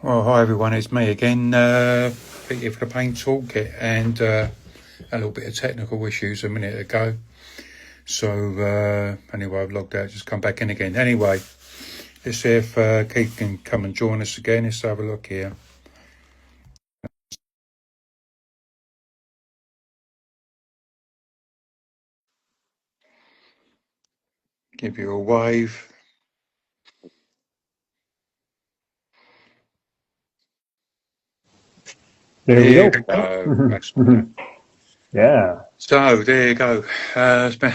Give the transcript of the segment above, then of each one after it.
Well, hi everyone, it's me again, Pete here for the Paint Toolkit, and a little bit of technical issues a minute ago. So anyway, I've logged out, just come back in again. Anyway, let's see if Keith can come and join us again. Let's have a look here. Give you a wave. There we There go. you go. That's better. Yeah. So there you go. It's been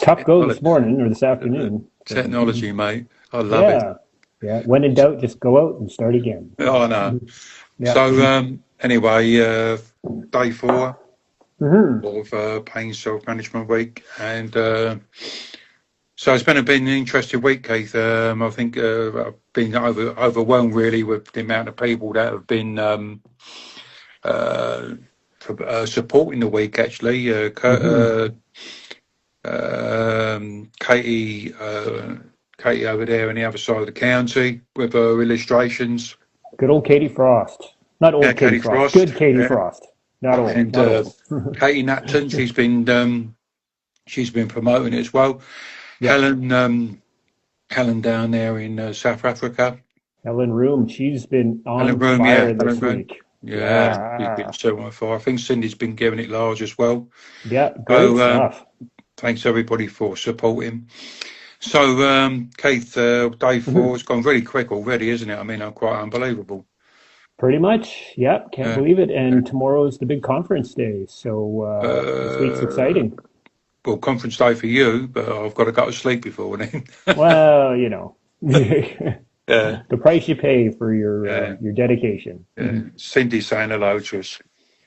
Tough go this technology, morning or this afternoon. So, technology, mate. I love it. yeah. Yeah. When in doubt, just go out and start again. Oh no. Yeah. So anyway, day 4 hmm of Pain Self Management Week, and so it's been an interesting week, Keith. I think I've been overwhelmed really with the amount of people that have been uh, supporting the week. Actually, hmm Katie over there on the other side of the county with her illustrations. Good old Katie Frost. Not Yeah, old Katie Katie Frost. Frost. Good Katie Yeah, Frost. Not old. and Not old. Katie Natton. She's been promoting it as well. Yeah. Helen Helen down there in South Africa. Ellen Room. She's been Helen on Room, yeah, fire Helen this Room. week. Yeah, she's been Yeah. so on fire. I think Cindy's been giving it large as well. Yeah. Great So stuff. thanks everybody for supporting. So Keith, day hmm 4 has gone really quick already, isn't it? I mean, I'm quite unbelievable. Pretty much. Yep. Can't Uh, believe it. And tomorrow's the big conference day. So this week's uh, exciting. well, conference day for you, but I've got to go to sleep before then. Well, you know, the Yeah, price you pay for yeah, your dedication. yeah. Cindy's saying hello to us.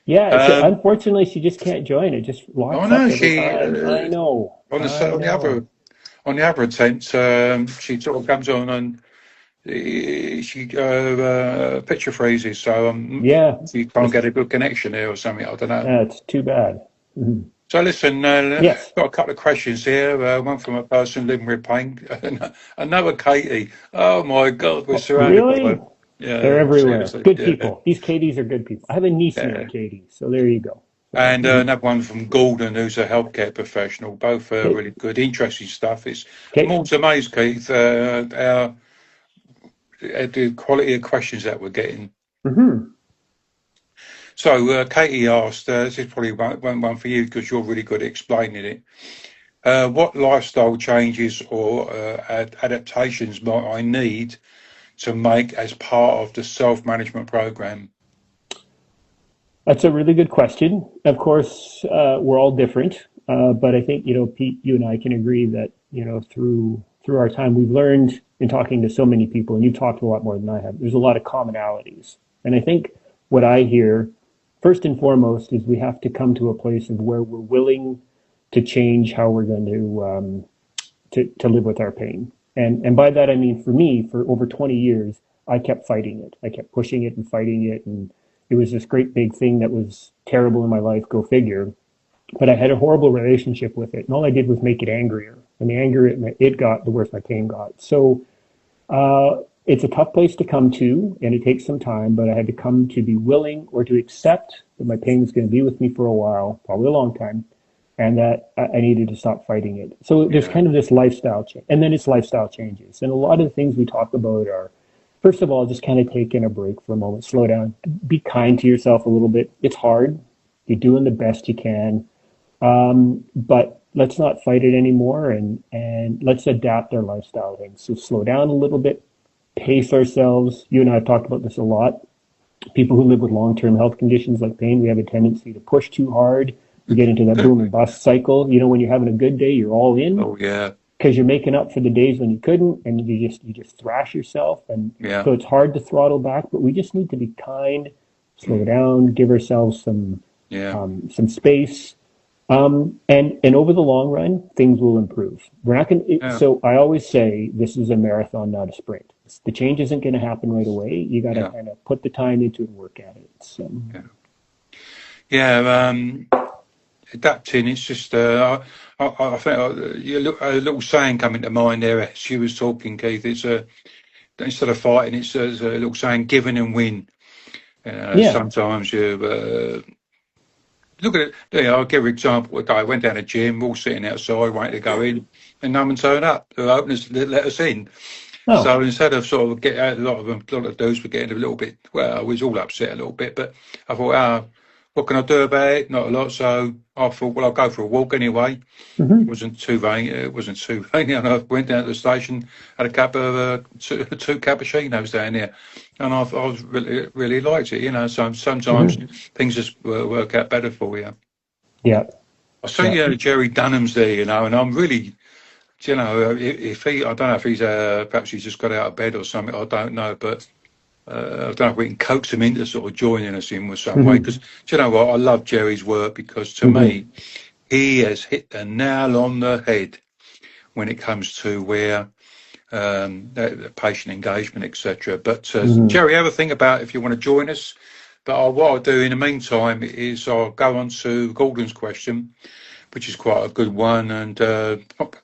Yeah, Um, unfortunately, she just can't join. It just oh locks up no, every she time. I know. on I on the other know. attempt, she sort of comes on and she picture freezes, so Yeah, you can't just get a good connection there or something. I don't know. it's too bad. Mhm. So listen, Yes. got a couple of questions here. One from a person living with pain, another Katie. Oh my God, we're Oh, surrounded by really? them. They're Yeah, everywhere. seriously, Good yeah, people. These Katies are good people. I have a niece named yeah. Katie, so there you go. So, And another one from Gordon, who's a healthcare professional. Both okay, really good, interesting stuff. I'm okay. always amazed, Keith, at the quality of questions that we're getting. hmm So Katie asked, this is probably one for you because you're really good at explaining it. What lifestyle changes or adaptations might I need to make as part of the self-management program? That's a really good question. Of course, we're all different, but I think Pete, you and I can agree that through our time, we've learned in talking to so many people, and you've talked a lot more than I have. There's a lot of commonalities, and I think what I hear first and foremost is we have to come to a place of where we're willing to change how we're going to live with our pain. And by that I mean for me, for over 20 years, I kept fighting it. I kept pushing it and fighting it, and it was this great big thing that was terrible in my life. Go figure. But I had a horrible relationship with it, and all I did was make it angrier. And the angrier it got, the worse my pain got. So it's a tough place to come to, and it takes some time. But I had to come to be willing or to accept that my pain was going to be with me for a while, probably a long time, and that I needed to stop fighting it. So there's Yeah, kind of this lifestyle change, and then it's lifestyle changes. And a lot of the things we talk about are, first of all, just kind of taking a break for a moment, slow down, be kind to yourself a little bit. It's hard. You're doing the best you can, but let's not fight it anymore, and let's adapt our lifestyle things. So slow down a little bit, pace ourselves. You and I have talked about this a lot. People who live with long-term health conditions like pain, we have a tendency to push too hard. We get into that boom and bust cycle. When you're having a good day, you're all in oh yeah, because you're making up for the days when you couldn't, and you just thrash yourself. And yeah, so it's hard to throttle back, but we just need to be kind, slow mm, down, give ourselves yeah, some space. And over the long run, things will improve. We're not going to, yeah, so I always say this is a marathon, not a sprint. The change isn't going to happen right away. You got to yeah, kind of put the time into it and work at it. So, yeah. Yeah, adapting. It's just, I think a little saying coming to mind there as she was talking, Keith. It's instead of fighting, it's a little saying, "Given and win." Yeah. Sometimes you look at it. I'll give an example. I went down a gym, all sitting outside, waiting to go in, and no one turned up. The openers didn't let us in. Oh. So instead of sort of getting a lot of those were getting a little bit. Well, I was all upset a little bit, but I thought, what can I do about it? Not a lot. So I thought, well, I'll go for a walk anyway. Hmm. Wasn't too vain. It wasn't too vain. And I went down to the station, had a cup of two cappuccinos down there, and I've really liked it. So sometimes Hmm. things just work out better for you. Yeah. I saw Yeah. Jerry Dunham's there, and I'm really, if he, I don't know if he's perhaps he's just got out of bed or something. I don't know, but I don't know if we can coax him into sort of joining us in with some way. Hmm. Because do you know what? I love Jerry's work because to Hmm. me, he has hit the nail on the head when it comes to where the patient engagement, etc. But Hmm. Jerry, have a think about if you want to join us. But what I'll do in the meantime is I'll go on to Gordon's question, which is quite a good one, and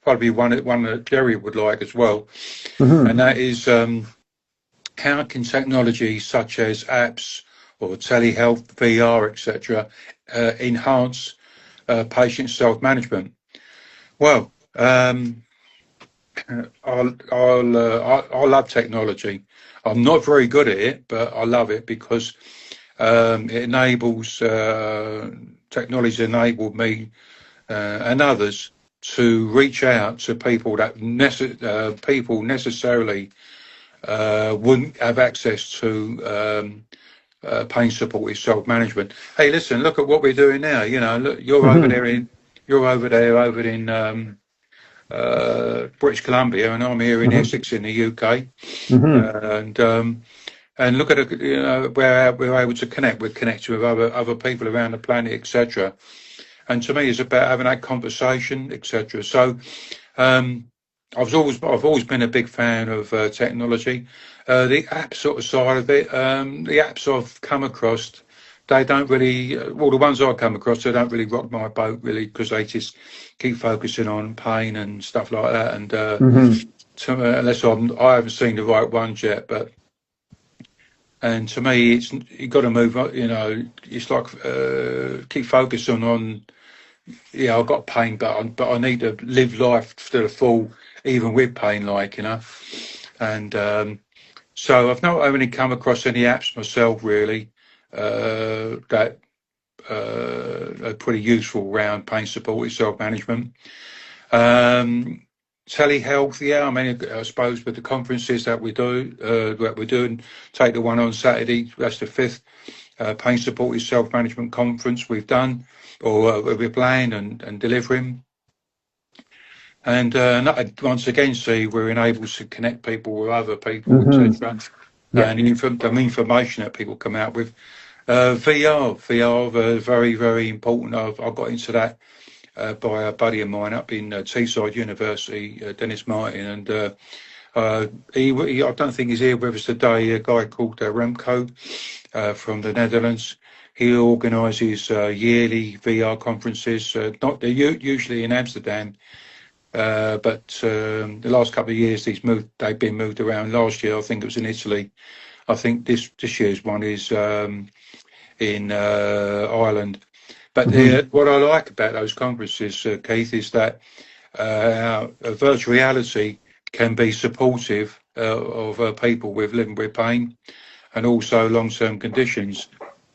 probably one that Jerry would like as well. Hmm. And that is, how can technology such as apps or telehealth, VR, etc., enhance patient self-management? Well, I love technology. I'm not very good at it, but I love it because it enables technology enabled me and others to reach out to people that people necessarily wouldn't have access to pain supported self management. Hey, listen, look at what we're doing now. Look, Hmm. you're over there over in British Columbia, and I'm here in Hmm. Essex in the UK, Hmm. and look at it, where we're able to connect. We're connecting with other people around the planet, etc. And to me, it's about having that conversation, etc. So, um, I've always been a big fan of technology. The app sort of side of it, the apps I've come across, they don't really. Well, the ones I come across, they don't really rock my boat really because they just keep focusing on pain and stuff like that. And Hmm. unless I haven't seen the right ones yet, but and to me, it's you got to move. It's like keep focusing on. Yeah, I've got pain, but I need to live life to the full, even with pain, and so I've not only come across any apps myself really that are pretty useful around pain support, self management. Um, Telehealth, yeah. I mean, I suppose with the conferences that we're doing, take the one on Saturday. That's the fifth pain supported self management conference we've done, or we're planning and delivering. And once again, see we're enabled to connect people with other people, Hmm. etc. Yeah. And the information that people come out with. VR, very, very important. I got into that by a buddy of mine up in Teesside University, Dennis Martin, and I don't think he's here with us today. A guy called Remco from the Netherlands. He organises yearly VR conferences. Not they're usually in Amsterdam, but the last couple of years they've been moved around. Last year I think it was in Italy. I think this year's one is in Ireland. But Hmm. what I like about those conferences, Keith, is that virtual reality can be supportive of people with living with pain and also long-term conditions.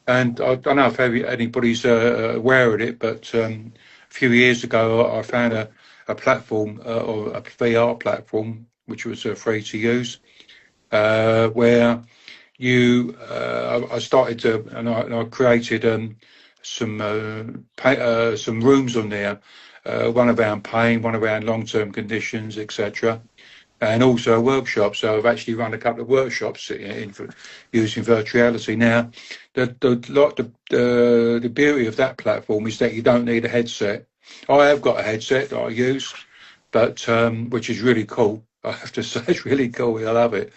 And I don't know if anybody's aware of it, but a few years ago I found a platform or a VR platform which was free to use, where I started to and I created some rooms on there, one around pain, one around long-term conditions, etc., and also a workshop. So I've actually run a couple of workshops for using virtual reality. Now, the beauty of that platform is that you don't need a headset. I have got a headset that I use, but which is really cool. I have to say, it's really cool. I love it.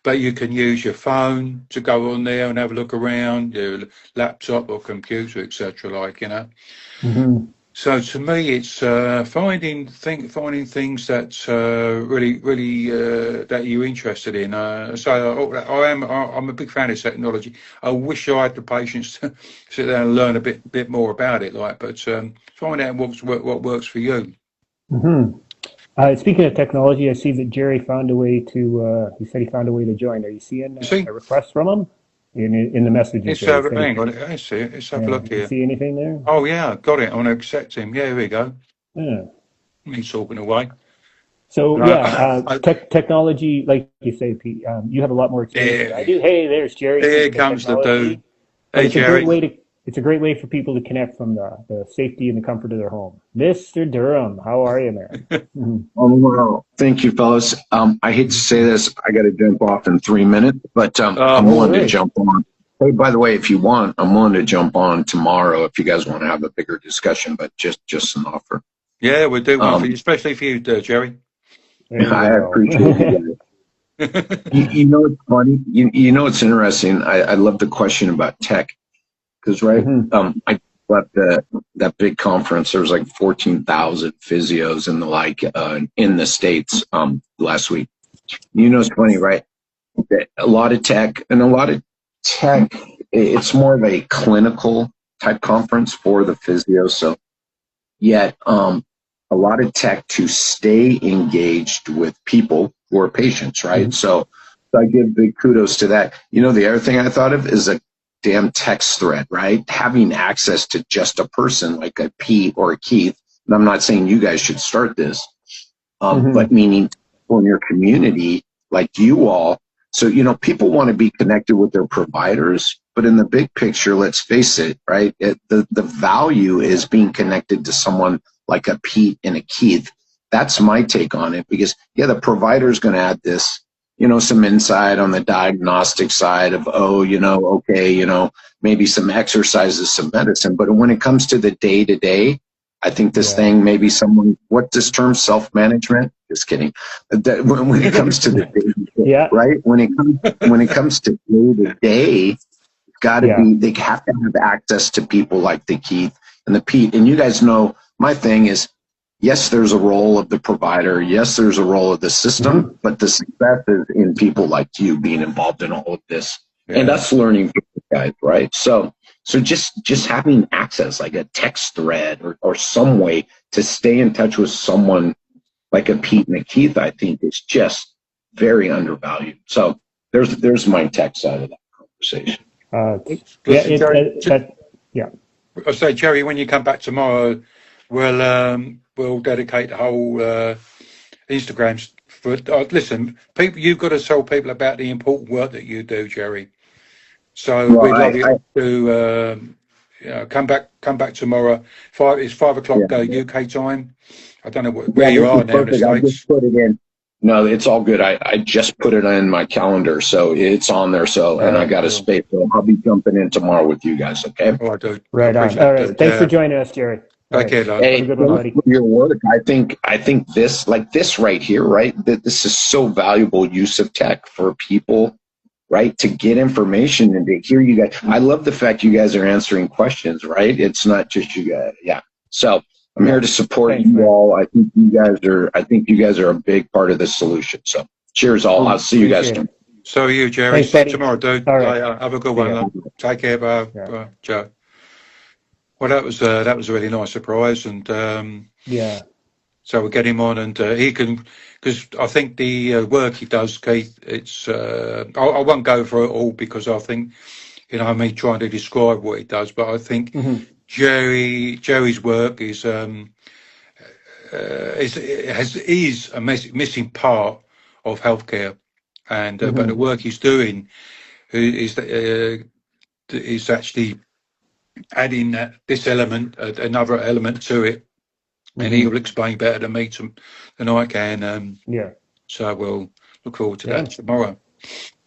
But you can use your phone to go on there and have a look around, your laptop or computer, etc. Hmm. So to me, it's finding things that really that you're interested in. I'm a big fan of technology. I wish I had the patience to sit down and learn a bit more about it. But find out what works for you. Hmm. Speaking of technology, I see that Jerry found a way to. He said he found a way to join. Are you seeing You see, a request from him in the messages let's there? He have said, hang on. Let's see it. Let's have a yeah, look you here. see anything there? Oh yeah, got it. I want to accept him. Yeah, here we go. Yeah. Me talking away. So yeah, I, technology, like you say, Pete, you have a lot more experience than I there, do. Hey, there's Jerry there speaking of comes the technology, dude. but Hey Jerry. it's a great way for people to connect from the safety and the comfort of their home. Mr. Durham, how are you, man? Mhm. Oh, wow. Thank you, fellas. I hate to say this, I got to jump off in 3 minutes, but I'm No Oh, willing to worries. jump on. Hey, by the way, if you want, I'm willing to jump on tomorrow if you guys want to have a bigger discussion, but just an offer. yeah, we'll do one for you, Um, especially for you, Jerry. There you I go. appreciate you guys. You know, it's funny. You know, it's interesting. I love the question about tech because, right, Mhm. I left that big conference. There was like 14,000 physios and the like in the States last week. You know, it's funny, right? That a lot of tech and a lot of tech, it's more of a clinical type conference for the physio. So yet, a lot of tech to stay engaged with people who are patients, right? Mhm. So I give big kudos to that. You know, the other thing I thought of is a damn text thread, right? Having access to just a person like a Pete or a Keith. And I'm not saying you guys should start this, but Mhm. meaning for your community, like you all. So, you know, people want to be connected with their providers, but in the big picture, let's face it, right? The value is being connected to someone like a Pete and a Keith. That's my take on it because, yeah, the provider is going to add this, you know, some insight on the diagnostic side of, oh, you know, okay, you know, maybe some exercises, some medicine. But when it comes to the day to day, I think this Yeah. thing maybe someone what this term self-management. Just kidding. When it comes to the day, Yeah. right? When it comes to day to day, got to Yeah. be they have to have access to people like the Keith and the Pete. And you guys know my thing is yes, there's a role of the provider. Yes, there's a role of the system, Mhm. but the success is in people like you being involved in all of this and Yeah. us learning from you guys, right? So just having access like a text thread or some way to stay in touch with someone like a Pete and a Keith, I think is just very undervalued. So there's my tech side of that conversation. Yeah. Listen, Jerry. That. Yeah. I say, Jerry, when you come back tomorrow, we'll dedicate the whole Instagram for. Listen, people, you've got to tell people about the important work that you do, Jerry. So Well, we'd love I you to come back tomorrow. It's 5 o'clock yeah. UK time. I don't know where Yeah, you this are is now in the perfect. I just States. put it in. No, it's all good. I just put it in my calendar, so it's on there. So, and I got a Cool. space. So I'll be jumping in tomorrow with you guys. Okay. Oh, I do. I Right on. All appreciate right. that. Thanks for joining us, Jerry. All Take right. care, love. Have a Hey, good one, thanks buddy. for your work. I think this like this right here, right? That this is so valuable use of tech for people, right? To get information and to hear you guys. I love the fact you guys are answering questions, right? It's not just you guys. Yeah. So I'm here Yeah. to support Thanks, you man. all. I think you guys are a big part of the solution. So cheers all. I'll see you guys Appreciate it. tomorrow. So are you, Jerry. Thanks, See you buddy. tomorrow, dude. All right. Later. Have a good See one, ya. love. Take care, Yeah. Joe. Well, that was a really nice surprise, and Yeah. so we'll get him on, and he can because I think the work he does, Keith. I won't go for it all because I think me trying to describe what he does, but I think Hmm. Jerry's work is a missing part of healthcare, and but the Hmm. work he's doing is actually adding this element, another element to it, and Hmm. he'll explain better than I can. Yeah. So we'll look forward to Yeah. that tomorrow.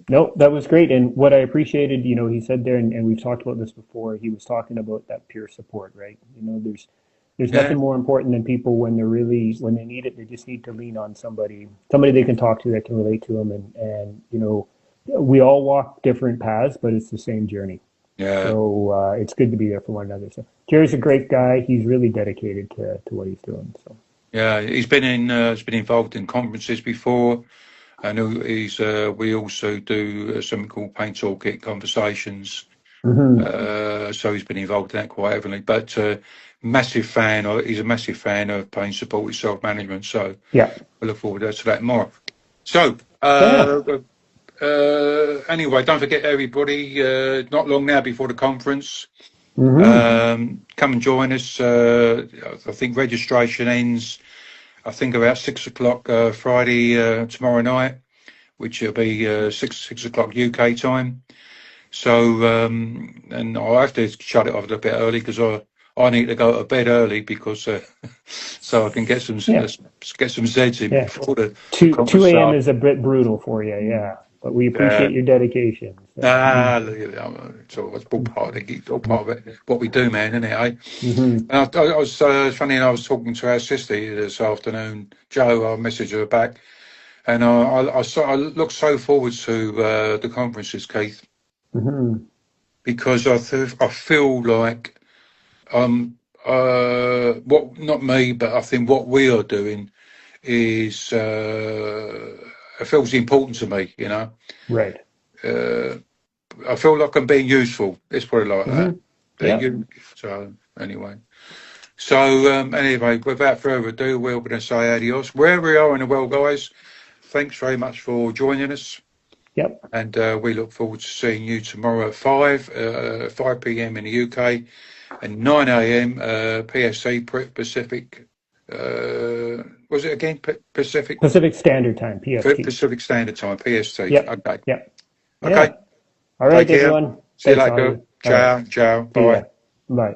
No, that was great. And what I appreciated, he said there, and we've talked about this before, he was talking about that peer support, right? There's Yeah, nothing more important than people when when they need it, they just need to lean on somebody they can talk to that can relate to them. And we all walk different paths, but it's the same journey. Yeah. So it's good to be there for one another. So Jerry's a great guy. He's really dedicated to what he's doing. So Yeah, he's been involved in conferences before, and we also do something called Paint Toolkit Conversations. So he's been involved in that quite heavily. But he's a massive fan of Pain Supported Self-Management. So yeah, I look forward to that tomorrow. So yeah. anyway, don't forget everybody. Not long now before the conference. Mm-hmm. Come and join us. I think registration ends, I think, about 6 o'clock Friday tomorrow night, which will be 6 o'clock UK time. So and I'll have to shut it off a little bit early because I need to go to bed early because so I can get some Zeds in Yeah. before the 2 conference 2 a.m. starts. is a bit brutal for you, yeah. But we appreciate your dedication. So. It's all part of the gig, all part of it, what we do, man, isn't it? Eh? Mm-hmm. And I was funny enough, I was talking to our sister this afternoon, Jo. I messaged her back, and I look so forward to the conferences, Keith, Mm-hmm. because I feel like what, not me, but I think what we are doing is it feels important to me, you know. Right. I feel like I'm being useful. Let's put it like that. Yeah. So anyway, anyway, without further ado, we're going to say adios. Wherever we are in the world, guys, thanks very much for joining us. Yep. And we look forward to seeing you tomorrow at 5 p.m. in the UK and 9 a.m. PST Pacific. Was it again Pacific? Pacific Standard Time, PST. Pacific Standard Time, PST. Yep. Okay. Yep. Okay. Yeah. All right, Take care. everyone. See you Thanks, later. Harvey. Ciao. All right. Ciao. See ya. Bye. Bye.